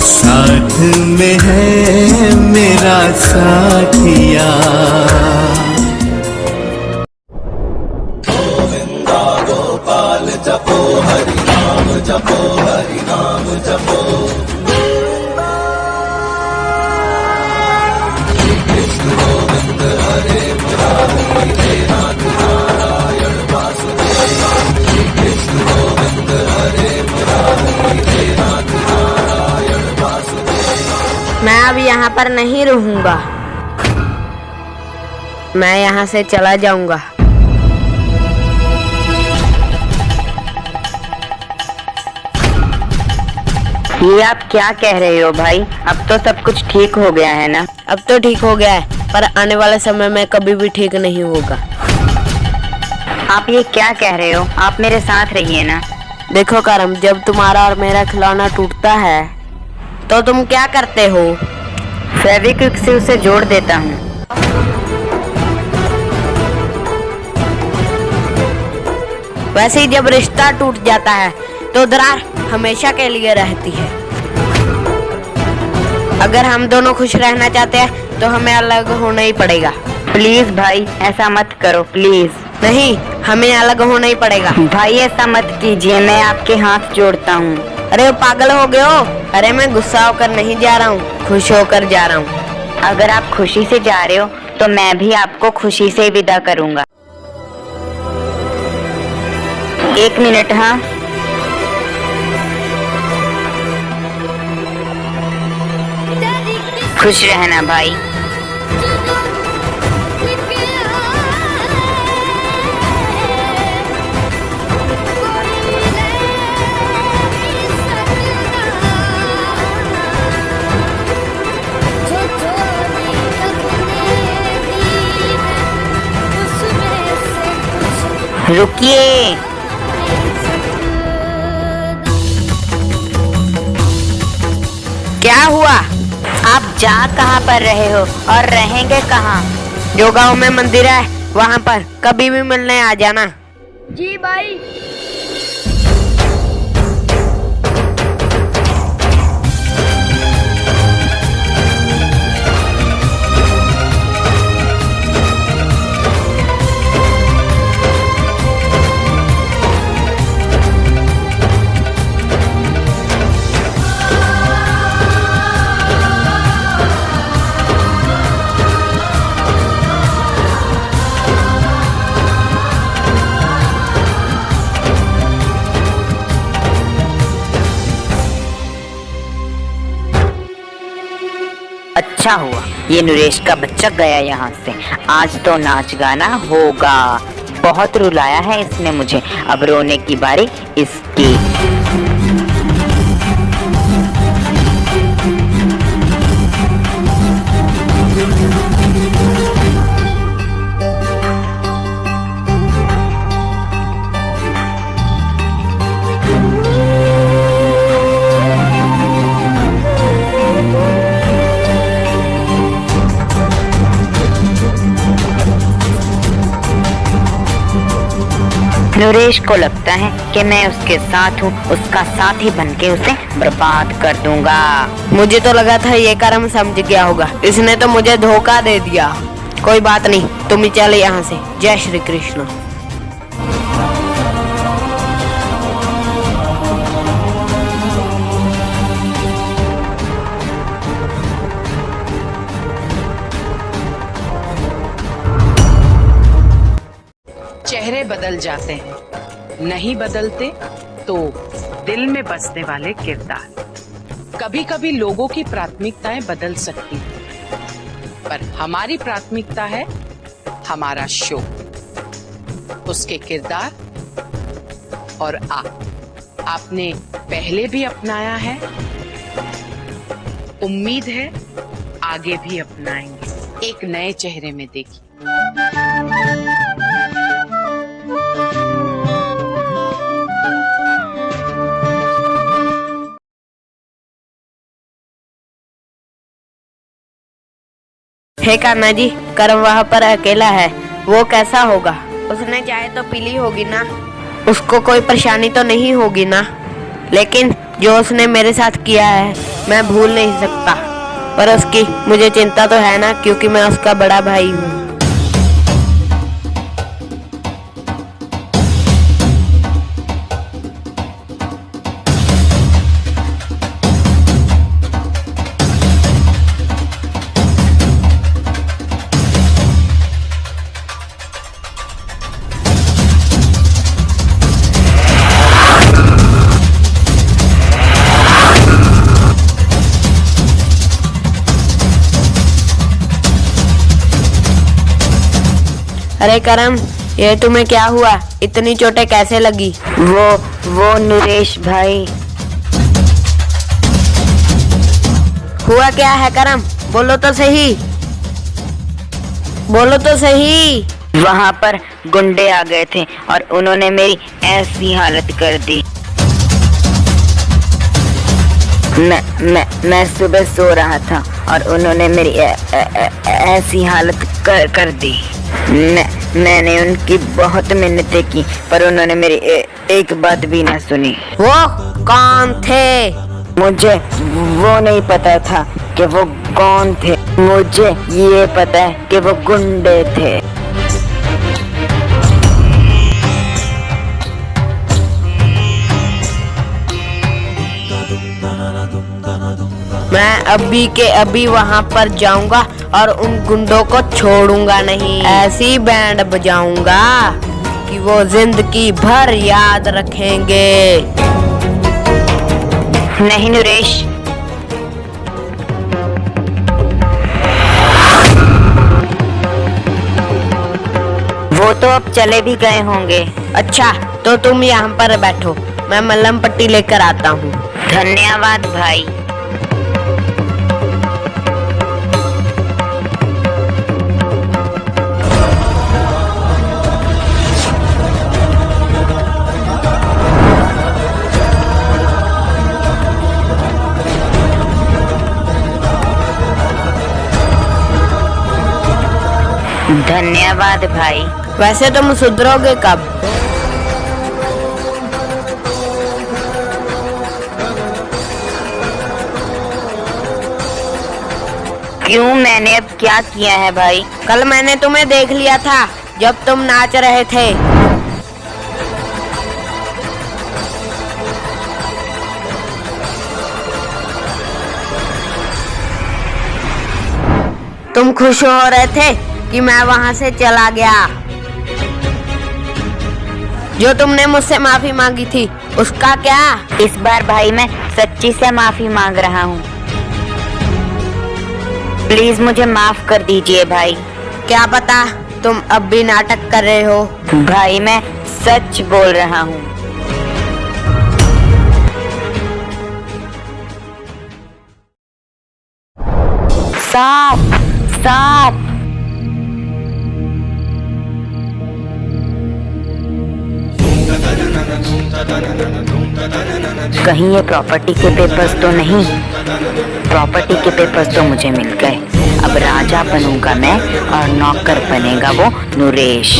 साथ में है मेरा साथिया। गोविंदा गोपाल जपो हरि नाम जपो हरि नाम जपो। कृष्ण गोविंद हरे मुरारी हे नाथ नारायण वासुदेव। कृष्ण गोविंद हरे मुरारी हे नाथ नारायण वासुदेव। मैं अब यहाँ पर नहीं रहूंगा, मैं यहाँ से चला जाऊंगा। ये आप क्या कह रहे हो भाई? अब तो सब कुछ ठीक हो गया है ना? अब तो ठीक हो गया है, पर आने वाले समय में कभी भी ठीक नहीं होगा। आप ये क्या कह रहे हो? आप मेरे साथ रहिए ना। देखो करम, जब तुम्हारा और मेरा खिलौना टूटता है तो तुम क्या करते हो? फेविक्विक से उसे जोड़ देता हूँ। वैसे ही जब रिश्ता टूट जाता है तो दरार हमेशा के लिए रहती है। अगर हम दोनों खुश रहना चाहते हैं तो हमें अलग होना ही पड़ेगा। प्लीज भाई ऐसा मत करो, प्लीज। नहीं, हमें अलग होना ही पड़ेगा। भाई ऐसा मत कीजिए, मैं आपके हाथ जोड़ता हूँ। अरे पागल हो गए हो? अरे मैं गुस्सा होकर नहीं जा रहा हूँ, खुश होकर जा रहा हूँ। अगर आप खुशी से जा रहे हो तो मैं भी आपको खुशी से विदा करूँगा। 1 मिनट। हाँ, खुश रहना भाई। रुकिए। क्या हुआ? आप जा कहाँ पर रहे हो और रहेंगे कहाँ? जो गांव में मंदिर है वहाँ पर कभी भी मिलने आ जाना। जी भाई। अच्छा हुआ ये नरेश का बच्चा गया यहाँ से। आज तो नाच गाना होगा। बहुत रुलाया है इसने मुझे, अब रोने की बारी इसकी। नरेश को लगता है कि मैं उसके साथ हूँ, उसका साथी बनके उसे बर्बाद कर दूंगा। मुझे तो लगा था ये कर्म समझ गया होगा, इसने तो मुझे धोखा दे दिया। कोई बात नहीं, तुम ही चले यहाँ से। जय श्री कृष्ण। चेहरे बदल जाते हैं, नहीं बदलते तो दिल में बसने वाले किरदार। कभी कभी लोगों की प्राथमिकताएं बदल सकती हैं, पर हमारी प्राथमिकता है हमारा शो, उसके किरदार। और आपने पहले भी अपनाया है, उम्मीद है आगे भी अपनाएंगे। एक नए चेहरे में देखिए। हे कान्हा जी, कर्म वहाँ पर अकेला है, वो कैसा होगा? उसने चाहे तो पीली होगी ना, उसको कोई परेशानी तो नहीं होगी ना। लेकिन जो उसने मेरे साथ किया है मैं भूल नहीं सकता। पर उसकी मुझे चिंता तो है ना, क्योंकि मैं उसका बड़ा भाई हूँ। अरे करम, ये तुम्हें क्या हुआ? इतनी चोटें कैसे लगी? वो नरेश भाई। हुआ क्या है करम? बोलो तो सही, बोलो तो सही। वहाँ पर गुंडे आ गए थे और उन्होंने मेरी ऐसी हालत कर दी। मैं सुबह सो रहा था और उन्होंने मेरी ऐसी हालत कर दी। मैंने उनकी बहुत मिन्नतें की, पर उन्होंने मेरी एक बात भी ना सुनी। वो कौन थे? मुझे वो नहीं पता था कि वो कौन थे। मुझे ये पता है कि वो गुंडे थे। मैं अभी के अभी वहाँ पर जाऊंगा और उन गुंडों को छोड़ूंगा नहीं। ऐसी बैंड बजाऊंगा कि वो जिंदगी भर याद रखेंगे। नहीं नरेश, वो तो अब चले भी गए होंगे। अच्छा, तो तुम यहाँ पर बैठो, मैं मलहम पट्टी लेकर आता हूँ। धन्यवाद भाई। धन्यवाद भाई। वैसे तुम सुधरोगे कब? क्यों, मैंने अब क्या किया है भाई? कल मैंने तुम्हें देख लिया था जब तुम नाच रहे थे। तुम खुश हो रहे थे कि मैं वहां से चला गया। जो तुमने मुझसे माफी मांगी थी उसका क्या? इस बार भाई मैं सच्ची से माफी मांग रहा हूँ। प्लीज मुझे माफ कर दीजिए भाई। क्या पता तुम अब भी नाटक कर रहे हो। भाई मैं सच बोल रहा हूँ। सांप, सांप। कहीं ये प्रॉपर्टी के पेपर्स तो नहीं? प्रॉपर्टी के पेपर्स तो मुझे मिल गए। अब राजा बनूंगा मैं और नौकर बनेगा वो नरेश।